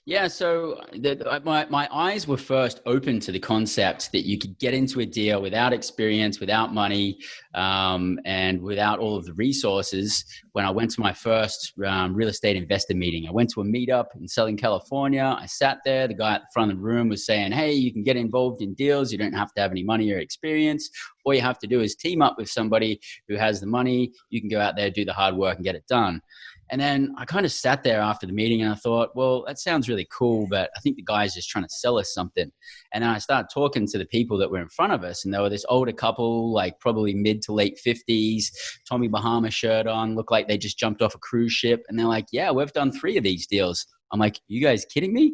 Yeah, so my eyes were first open to the concept that you could get into a deal without experience, without money, and without all of the resources. When I went to my first real estate investor meeting, I went to a meetup in Southern California. I sat there. The guy at the front of the room was saying, "Hey, you can get involved in deals. You don't have to have any money or experience. All you have to do is team up with somebody who has the money. You can go out there, do the hard work, and get it done." And then I kind of sat there after the meeting and I thought, well, that sounds really cool, but I think the guy's just trying to sell us something. And then I started talking to the people that were in front of us, and they were this older couple, like probably mid to late 50s, Tommy Bahama shirt on, looked like they just jumped off a cruise ship. And they're like, yeah, we've done 3 of these deals. I'm like, you guys kidding me?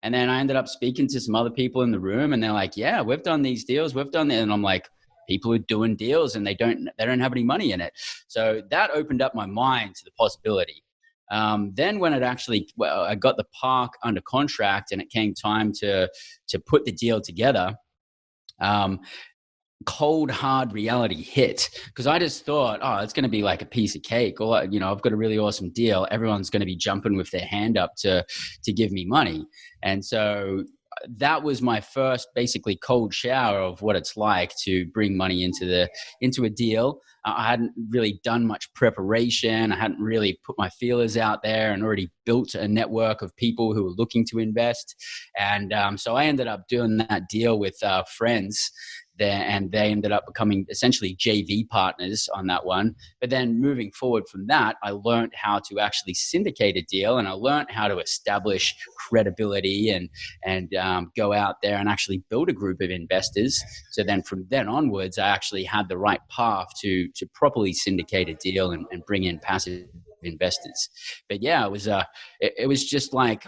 And then I ended up speaking to some other people in the room, and they're like, yeah, we've done these deals. We've done it. And I'm like, people are doing deals and they don't have any money in it. So that opened up my mind to the possibility. Then when I got the park under contract and it came time to put the deal together, cold hard reality hit, because I just thought, oh, it's going to be like a piece of cake, or I've got a really awesome deal. Everyone's going to be jumping with their hand up to give me money. And so that was my first basically cold shower of what it's like to bring money into a deal. I hadn't really done much preparation. I hadn't really put my feelers out there and already built a network of people who were looking to invest. And so I ended up doing that deal with friends there, and they ended up becoming essentially JV partners on that one. But then moving forward from that, I learned how to actually syndicate a deal, and I learned how to establish credibility and go out there and actually build a group of investors. So then from then onwards, I actually had the right path to properly syndicate a deal and bring in passive investors. But yeah, it was just like,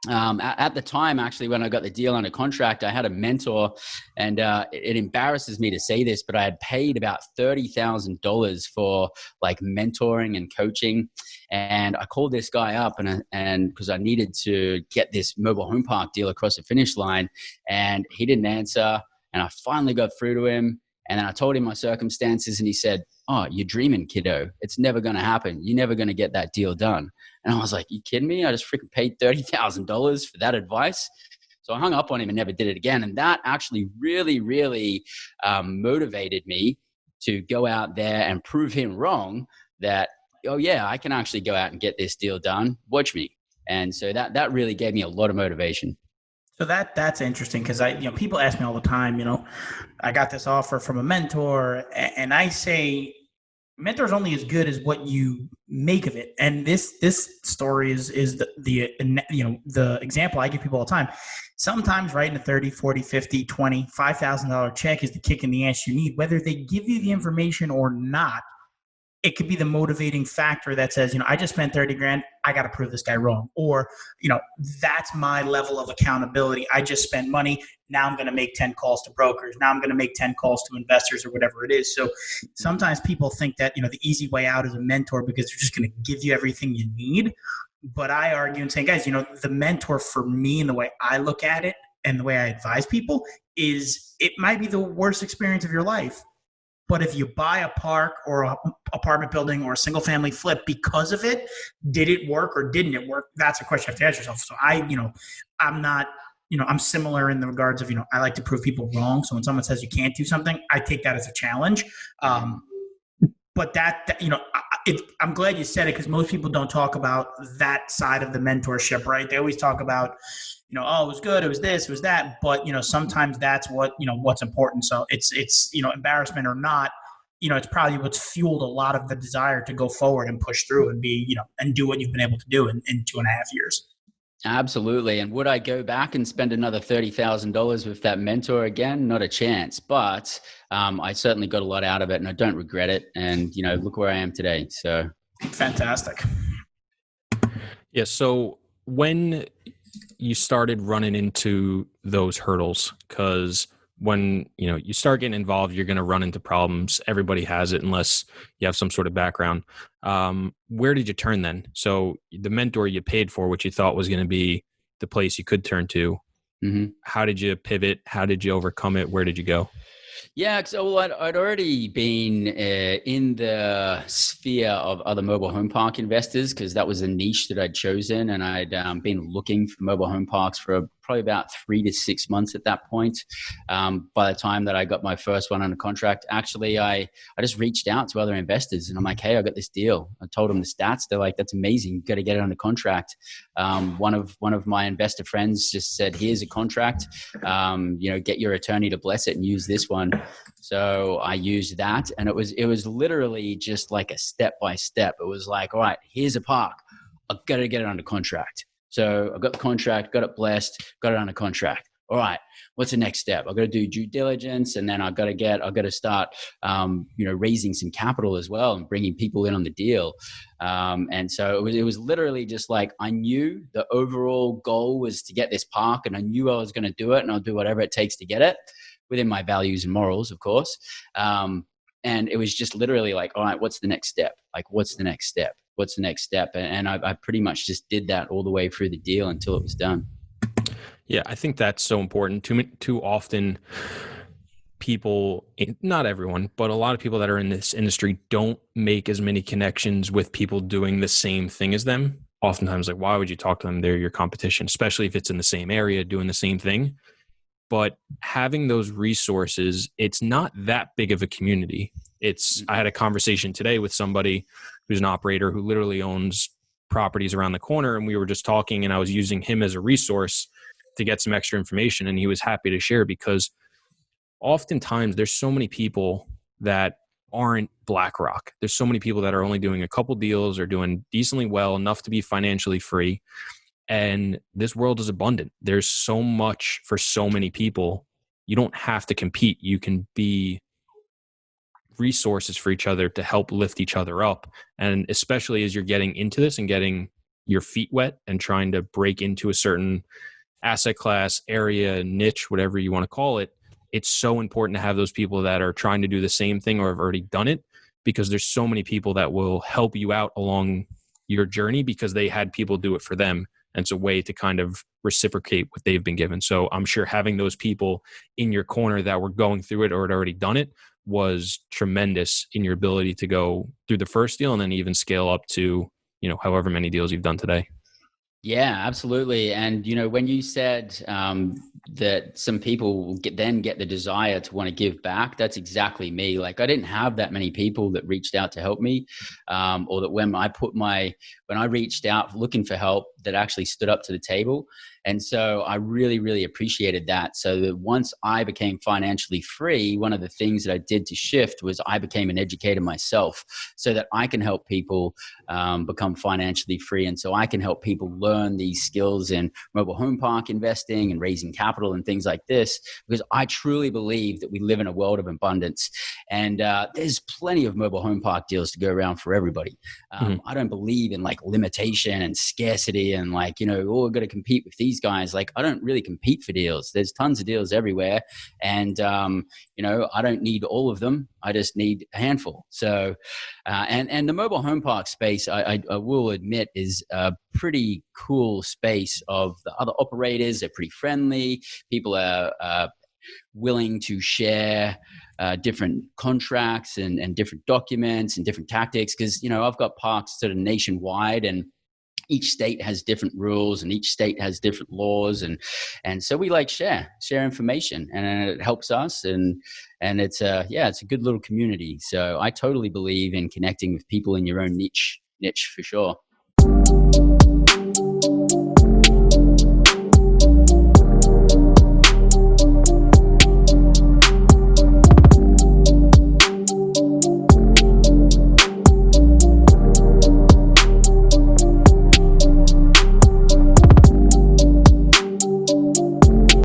at the time, actually, when I got the deal under contract, I had a mentor, and it embarrasses me to say this, but I had paid about $30,000 for like mentoring and coaching. And I called this guy up and because I needed to get this mobile home park deal across the finish line, and he didn't answer. And I finally got through to him. And then I told him my circumstances, and he said, "Oh, you're dreaming, kiddo. It's never going to happen. You're never going to get that deal done." And I was like, "You kidding me? I just freaking paid $30,000 for that advice." So I hung up on him and never did it again. And that actually really, really motivated me to go out there and prove him wrong that, oh yeah, I can actually go out and get this deal done. Watch me. And so that really gave me a lot of motivation. So that's interesting, because people ask me all the time, I got this offer from a mentor, and I say, mentor's only as good as what you make of it. And this story is the example I give people all the time. Sometimes writing a 30, 40, 50, 20, $5,000 check is the kick in the ass you need. Whether they give you the information or not, it could be the motivating factor that says, I just spent 30 grand. I got to prove this guy wrong. Or, that's my level of accountability. I just spent money. Now I'm going to make 10 calls to brokers. Now I'm going to make 10 calls to investors, or whatever it is. So sometimes people think that, the easy way out is a mentor because they're just going to give you everything you need. But I argue and say, guys, the mentor for me, and the way I look at it and the way I advise people, is it might be the worst experience of your life. But if you buy a park or an apartment building or a single family flip because of it, did it work or didn't it work? That's a question you have to ask yourself. So I'm not, I'm similar in the regards of, I like to prove people wrong. So when someone says you can't do something, I take that as a challenge. But I'm glad you said it, because most people don't talk about that side of the mentorship, right? They always talk about, oh, it was good, it was this, it was that. But, sometimes that's what's important. So it's embarrassment or not, it's probably what's fueled a lot of the desire to go forward and push through and be, and do what you've been able to do in 2.5 years. Absolutely. And would I go back and spend another $30,000 with that mentor again? Not a chance. But I certainly got a lot out of it, and I don't regret it. And, look where I am today. So fantastic. Yeah. So when you started running into those hurdles, because when you start getting involved, you're going to run into problems. Everybody has it unless you have some sort of background. Where did you turn then? So the mentor you paid for, which you thought was going to be the place you could turn to, how did you pivot? How did you overcome it? Where did you go? Yeah, so I'd already been in the sphere of other mobile home park investors because that was the niche that I'd chosen, and I'd been looking for mobile home parks for probably about 3 to 6 months at that point. By the time that I got my first one under contract, actually, I just reached out to other investors, and I'm like, "Hey, I got this deal." I told them the stats. They're like, "That's amazing. You got to get it under contract." One of my investor friends just said, "Here's a contract. Get your attorney to bless it and use this one." So I used that, and it was literally just like a step by step. It was like, all right, here's a park. I've got to get it under contract. So I got the contract, got it blessed, got it under contract. All right, what's the next step? I've got to do due diligence, and then I've got to start, raising some capital as well and bringing people in on the deal. And so it was literally just like I knew the overall goal was to get this park, and I knew I was going to do it, and I'll do whatever it takes to get it within my values and morals, of course. And it was just literally like, all right, what's the next step? Like, what's the next step? What's the next step? And I pretty much just did that all the way through the deal until it was done. Yeah, I think that's so important. Too often, people, not everyone, but a lot of people that are in this industry don't make as many connections with people doing the same thing as them. Oftentimes, like, why would you talk to them? They're your competition, especially if it's in the same area doing the same thing. But having those resources, it's not that big of a community. I had a conversation today with somebody who's an operator who literally owns properties around the corner, and we were just talking, and I was using him as a resource to get some extra information, and he was happy to share because oftentimes there's so many people that aren't BlackRock. There's so many people that are only doing a couple deals or doing decently well enough to be financially free. And this world is abundant. There's so much for so many people. You don't have to compete. You can be resources for each other to help lift each other up. And especially as you're getting into this and getting your feet wet and trying to break into a certain asset class, area, niche, whatever you want to call it, it's so important to have those people that are trying to do the same thing or have already done it, because there's so many people that will help you out along your journey because they had people do it for them. And it's a way to kind of reciprocate what they've been given. So I'm sure having those people in your corner that were going through it or had already done it was tremendous in your ability to go through the first deal and then even scale up to, however many deals you've done today. Yeah, absolutely. And, when you said that some people will get the desire to want to give back, that's exactly me. Like, I didn't have that many people that reached out to help me, or that when I reached out looking for help, that actually stood up to the table. And so I really, really appreciated that. So that once I became financially free, one of the things that I did to shift was I became an educator myself so that I can help people become financially free. And so I can help people learn these skills in mobile home park investing and raising capital and things like this, because I truly believe that we live in a world of abundance. And there's plenty of mobile home park deals to go around for everybody. I don't believe in like limitation and scarcity and like, we've got to compete with these guys. Like, I don't really compete for deals. There's tons of deals everywhere. And, I don't need all of them. I just need a handful. So, and the mobile home park space, I will admit, is a pretty cool space of the other operators. They're pretty friendly. People are willing to share different contracts and different documents and different tactics. Because, I've got parks sort of nationwide, and each state has different rules and each state has different laws. And so we like share information, and it helps us. And it's it's a good little community. So I totally believe in connecting with people in your own niche for sure.